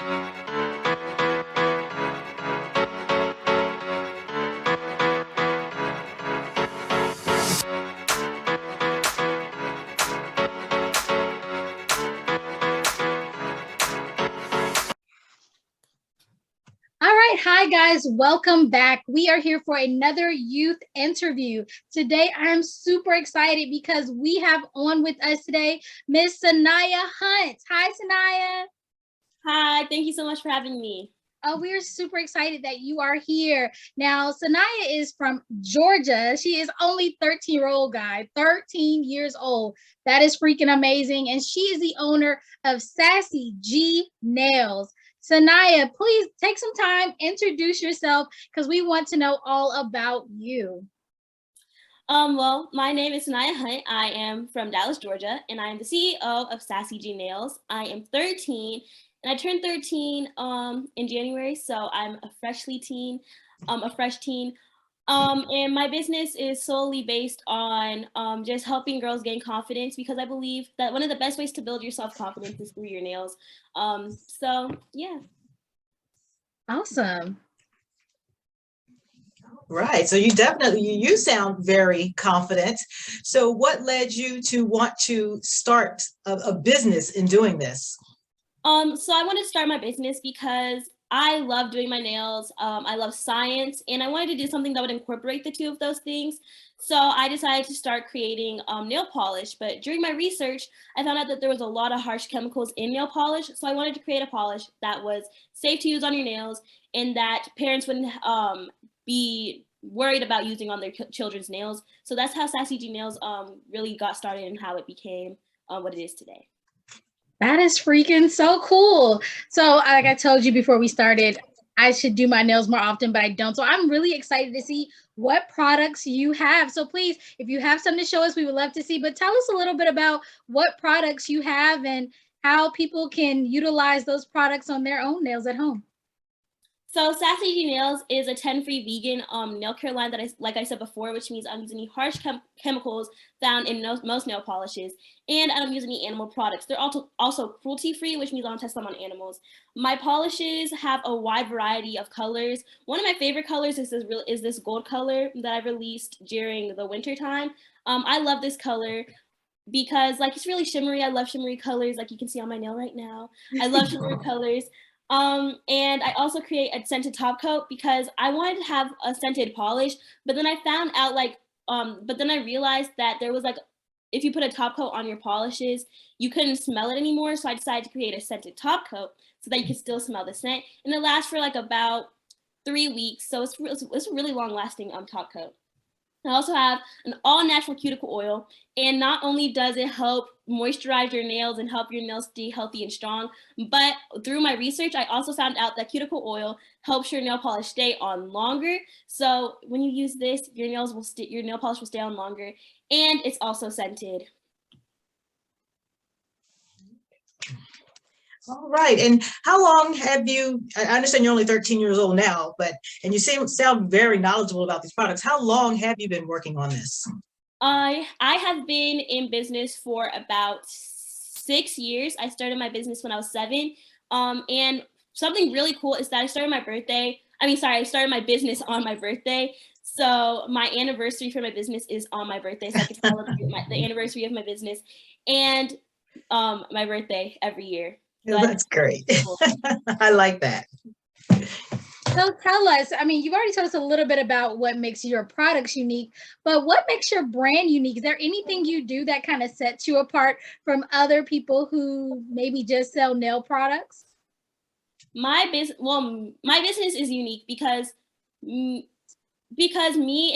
All right, hi guys, welcome back. We are here for another youth interview. Today, I'm super excited because we have on with us today Miss Saniyya Hunt. Hi, Saniyya. Hi, thank you so much for having me. We are super excited that you are here. Now, Saniyya is from Georgia. She is only 13-year-old guy, 13 years old. That is freaking amazing. And she is the owner of Sassy G Nails. Saniyya, please take some time, introduce yourself, because we want to know all about you. Well, my name is Saniyya Hunt. I am from Dallas, Georgia, and I am the CEO of Sassy G Nails. I am 13, and I turned 13 in January, so I'm a fresh teen. And my business is solely based on just helping girls gain confidence, because I believe that one of the best ways to build your self-confidence is through your nails. So yeah. Awesome. Right. So you sound very confident. So what led you to want to start a business in doing this? So I wanted to start my business because I love doing my nails. I love science, and I wanted to do something that would incorporate the two of those things. So I decided to start creating nail polish. But during my research, I found out that there was a lot of harsh chemicals in nail polish. So I wanted to create a polish that was safe to use on your nails and that parents wouldn't be worried about using on their children's nails. So that's how Sassy G Nails really got started and how it became what it is today. That is freaking so cool. So like I told you before we started, I should do my nails more often, but I don't. So I'm really excited to see what products you have. So please, if you have something to show us, we would love to see, but tell us a little bit about what products you have and how people can utilize those products on their own nails at home. So Sassy G Nails is a 10-free vegan nail care line that like I said before, which means I don't use any harsh chemicals found in most nail polishes, and I don't use any animal products. They're also cruelty-free, which means I don't test them on animals. My polishes have a wide variety of colors. One of my favorite colors is this gold color that I released during the winter time. I love this color because it's really shimmery. I love shimmery colors, like you can see on my nail right now. I love shimmery colors. And I also create a scented top coat because I wanted to have a scented polish, but then I found out but then I realized that there was if you put a top coat on your polishes, you couldn't smell it anymore. So I decided to create a scented top coat so that you could still smell the scent. And it lasts for about 3 weeks. So it's a really long lasting top coat. I also have an all-natural cuticle oil, and not only does it help moisturize your nails and help your nails stay healthy and strong, but through my research, I also found out that cuticle oil helps your nail polish stay on longer. So when you use this, your nail polish will stay on longer, and it's also scented. All right. And how long have you, I understand you're only 13 years old now, and you sound very knowledgeable about these products. How long have you been working on this? I have been in business for about 6 years. I started my business when I was 7. And something really cool is that I started my business on my birthday. So my anniversary for my business is on my birthday. So I can celebrate the anniversary of my business and my birthday every year. So that's great. Cool. I like that. So tell us, you've already told us a little bit about what makes your products unique, but what makes your brand unique? Is there anything you do that kind of sets you apart from other people who maybe just sell nail products? My business is unique because me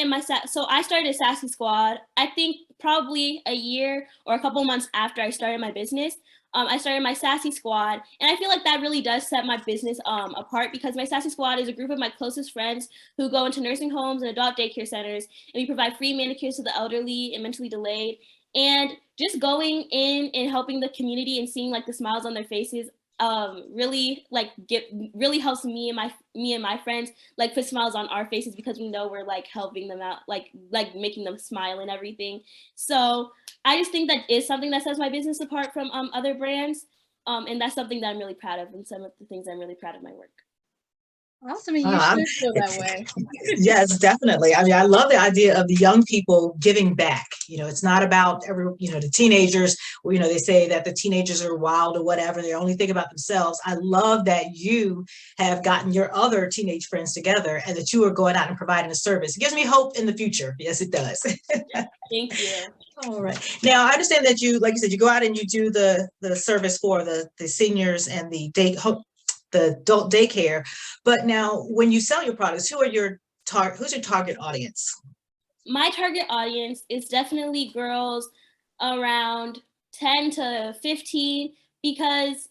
and so I started a Sassy Squad, I think probably a year or a couple months after I started my business. I started my Sassy Squad, and I feel like that really does set my business apart, because my Sassy Squad is a group of my closest friends who go into nursing homes and adult daycare centers, and we provide free manicures to the elderly and mentally delayed. And just going in and helping the community and seeing the smiles on their faces really helps me and my friends put smiles on our faces, because we know we're helping them out, making them smile and everything. So I just think that is something that sets my business apart from other brands. And that's something that I'm really proud of, and some of the things I'm really proud of my work. Awesome, and you should feel that way. Yes, definitely. I mean, I love the idea of the young people giving back. You know, it's not about the teenagers, they say that the teenagers are wild or whatever. They only think about themselves. I love that you have gotten your other teenage friends together and that you are going out and providing a service. It gives me hope in the future. Yes, it does. Thank you. All right. Now, I understand that you, like you said, you go out and you do the service for the seniors and the adult daycare. But now, when you sell your products, who's your target audience? My target audience is definitely girls around 10 to 15, because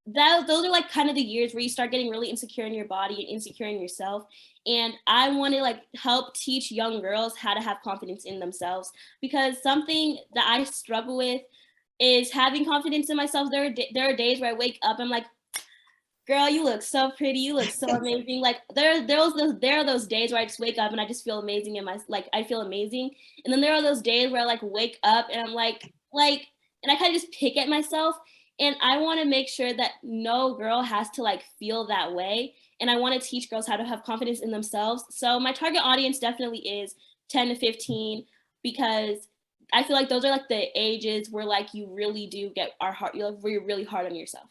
those are like kind of the years where you start getting really insecure in your body and insecure in yourself. And I want to like help teach young girls how to have confidence in themselves, because something that I struggle with is having confidence in myself. There are days where I wake up, I'm like, girl, you look so pretty, you look so amazing. Like there are those days where I just wake up and I just feel amazing in I feel amazing. And then there are those days where I like wake up and I'm like, and I kind of just pick at myself. And I want to make sure that no girl has to like feel that way. And I want to teach girls how to have confidence in themselves. So my target audience definitely is 10 to 15, because I feel like those are like the ages where like you really do get where you're really hard on yourself.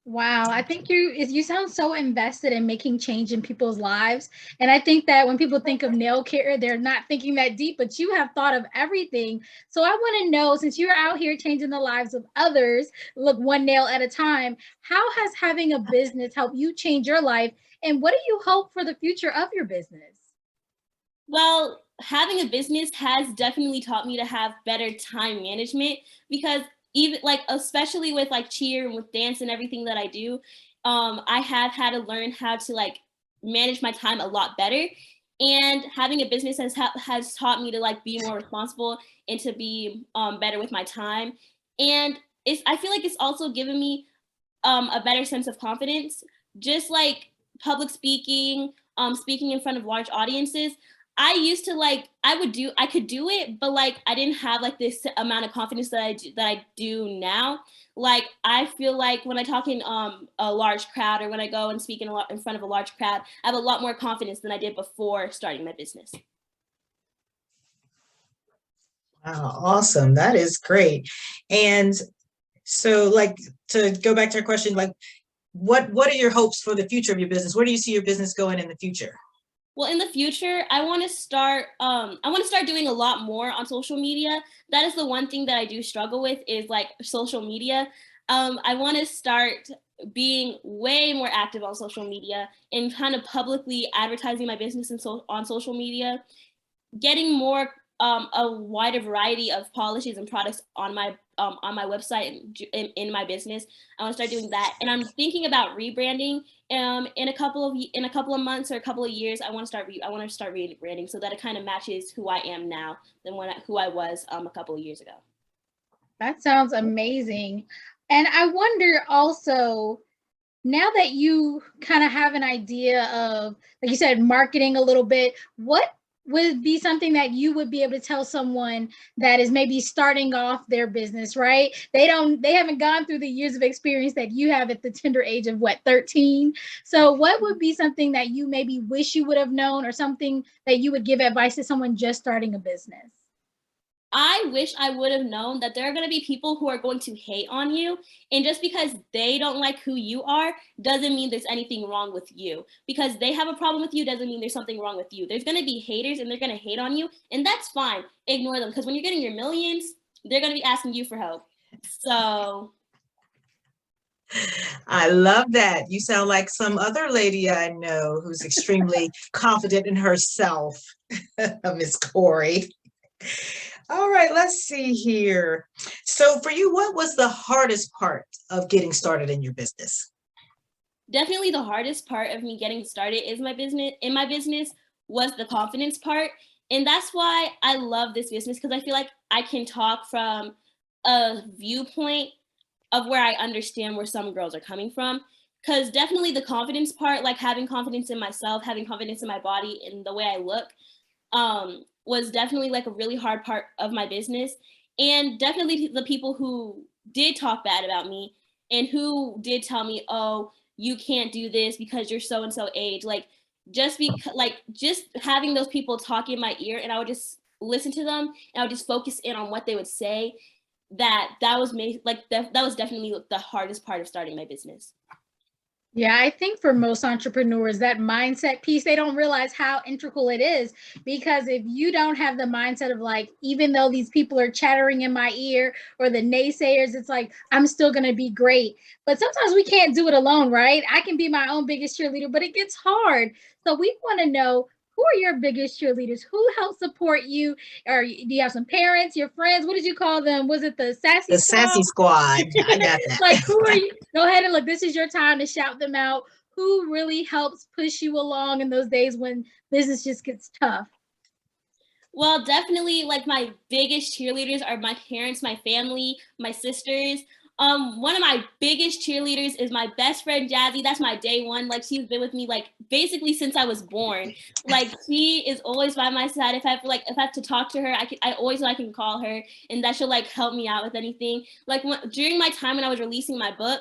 Wow, I think you sound so invested in making change in people's lives. And I think that when people think of nail care, they're not thinking that deep, but you have thought of everything. So I want to know, since you're out here changing the lives of others, look one nail at a time, how has having a business helped you change your life? And what do you hope for the future of your business? Well, having a business has definitely taught me to have better time management, because even like, especially with like cheer and with dance and everything that I do, I have had to learn how to like manage my time a lot better. And having a business has taught me to like be more responsible and to be better with my time. And I feel like it's also given me a better sense of confidence, just like public speaking, speaking in front of large audiences. I used to like, I could do it, but like, I didn't have like this amount of confidence that I do now. Like, I feel like when I talk in a large crowd, or when I go and speak in front of a large crowd, I have a lot more confidence than I did before starting my business. Wow, awesome. That is great. And so, like, to go back to our question, like, what are your hopes for the future of your business? Where do you see your business going in the future? Well, in the future, I want to start doing a lot more on social media. That is the one thing that I do struggle with, is like social media. I want to start being way more active on social media and kind of publicly advertising my business on social media, getting more a wider variety of polishes and products on my website and in my business. I want to start doing that, and I'm thinking about rebranding. In a couple of months or a couple of years, I want to start rebranding, so that it kind of matches who I am now than who I was a couple of years ago. That sounds amazing. And I wonder also, now that you kind of have an idea of, like you said, marketing a little bit, what would be something that you would be able to tell someone that is maybe starting off their business, right? They haven't gone through the years of experience that you have at the tender age of 13. So what would be something that you maybe wish you would have known, or something that you would give advice to someone just starting a business? I wish I would have known that there are going to be people who are going to hate on you. And just because they don't like who you are doesn't mean there's anything wrong with you. Because they have a problem with you doesn't mean there's something wrong with you. There's going to be haters and they're going to hate on you. And that's fine. Ignore them. Because when you're getting your millions, they're going to be asking you for help. So I love that. You sound like some other lady I know who's extremely confident in herself, Miss Corey. All right, let's see here. So for you, what was the hardest part of getting started in your business? Definitely the hardest part of me getting started in my business was the confidence part. And that's why I love this business, because I feel like I can talk from a viewpoint of where I understand where some girls are coming from. Because definitely the confidence part, like having confidence in myself, having confidence in my body and the way I look, was definitely like a really hard part of my business. And definitely the people who did talk bad about me, and who did tell me, oh, you can't do this because you're so and so age. Like just having those people talk in my ear, and I would just listen to them, and I would just focus in on what they would say. That was that was definitely the hardest part of starting my business. Yeah, I think for most entrepreneurs, that mindset piece, they don't realize how integral it is, because if you don't have the mindset of like, even though these people are chattering in my ear or the naysayers, it's like, I'm still going to be great. But sometimes we can't do it alone, right? I can be my own biggest cheerleader, but it gets hard. So we want to know, who are your biggest cheerleaders? Who helps support you? Or do you have some parents, your friends? What did you call them? Was it the Sassy Squad? Sassy Squad. I got that. Like, who are you? Go ahead and look, this is your time to shout them out. Who really helps push you along in those days when business just gets tough? Well, definitely, like, my biggest cheerleaders are my parents, my family, my sisters. One of my biggest cheerleaders is my best friend Jazzy. That's my day one. Like, she's been with me like basically since I was born. Like, she is always by my side. If I have to talk to her, I always know I can call her, and that she'll like help me out with anything. Like during my time when I was releasing my book,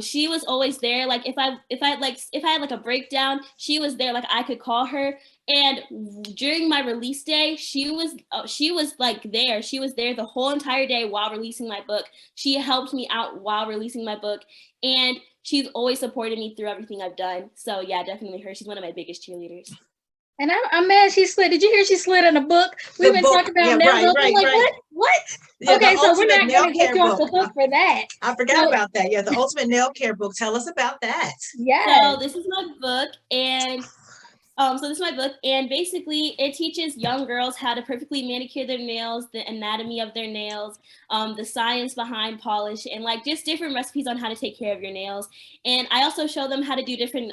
she was always there. Like if I had like a breakdown, she was there. Like I could call her. And during my release day, she was like there. She was there the whole entire day while releasing my book. She helped me out while releasing my book, and she's always supported me through everything I've done. So yeah, definitely her. She's one of my biggest cheerleaders. And I'm mad she slid. Did you hear she slid in a book? We've been talking about nails. Right. What? Yeah, okay, so we're not going to get you off the hook for that. I forgot about that. Yeah, the Ultimate Nail Care book. Tell us about that. Yeah. So this is my book, and basically it teaches young girls how to perfectly manicure their nails, the anatomy of their nails, the science behind polish, and like just different recipes on how to take care of your nails. And I also show them how to do different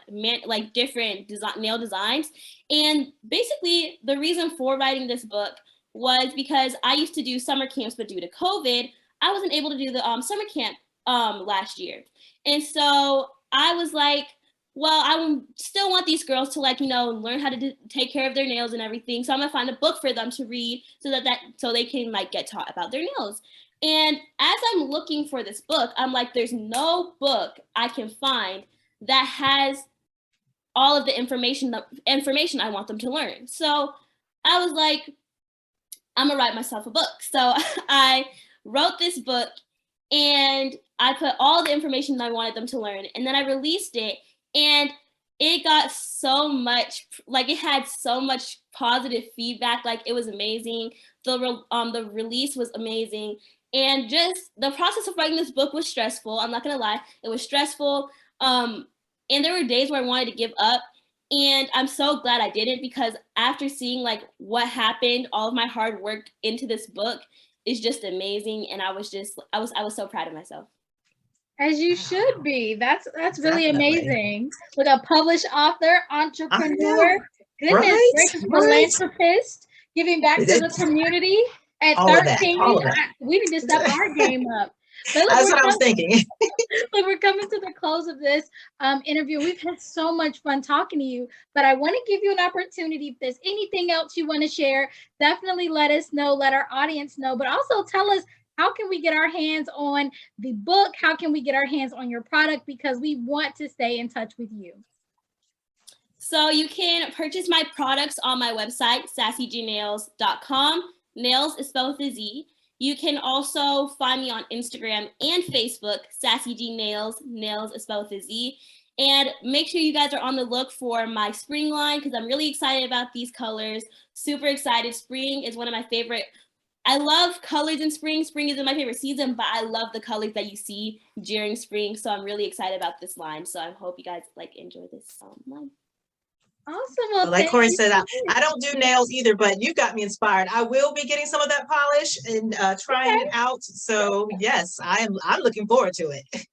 nail designs. And basically the reason for writing this book was because I used to do summer camps, but due to COVID, I wasn't able to do the summer camp last year. And so I was like, well, I still want these girls to learn how to take care of their nails and everything. So I'm gonna find a book for them to read so they can get taught about their nails. And as I'm looking for this book, I'm like, there's no book I can find that has all of the information I want them to learn. So I was like, I'm gonna write myself a book. So I wrote this book, and I put all the information that I wanted them to learn, and then I released it. And it got so much, it had so much positive feedback. Like, it was amazing. The release was amazing. And just the process of writing this book was stressful. I'm not gonna lie, it was stressful. And there were days where I wanted to give up. And I'm so glad I didn't, because after seeing what happened, all of my hard work into this book is just amazing. And I was so proud of myself. As you should be. That's really amazing. With a published author, entrepreneur, goodness gracious, philanthropist, giving back to the community at 13. We need to step our game up. But that's what I was thinking. Look, we're coming to the close of this interview. We've had so much fun talking to you, but I want to give you an opportunity. If there's anything else you want to share, definitely let us know, let our audience know, but also tell us, how can we get our hands on the book? How can we get our hands on your product? Because we want to stay in touch with you. So you can purchase my products on my website, sassygnailz.com. Nails is spelled with a Z. You can also find me on Instagram and Facebook, Sassy G Nailz. Nails is spelled with a Z. And make sure you guys are on the look for my spring line, because I'm really excited about these colors. Super excited. Spring is one of my favorite. I love colors in spring. Spring isn't my favorite season, but I love the colors that you see during spring. So I'm really excited about this line. So I hope you guys enjoy this line. Awesome. Well, like Corey said, I don't do nails either, but you got me inspired. I will be getting some of that polish and trying it out. So yes, I'm looking forward to it.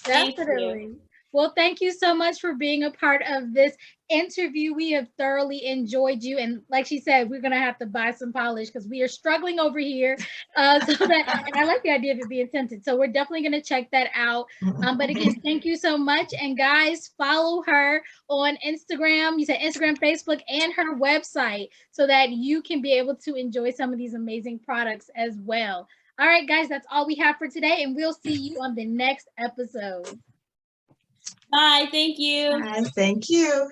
Definitely. Well, thank you so much for being a part of this interview. We have thoroughly enjoyed you. And like she said, we're going to have to buy some polish because we are struggling over here. And I like the idea of it being scented. So we're definitely going to check that out. But again, thank you so much. And guys, follow her on Instagram. You said Instagram, Facebook, and her website so that you can be able to enjoy some of these amazing products as well. All right, guys, that's all we have for today, and we'll see you on the next episode. Bye. Thank you. Bye, thank you.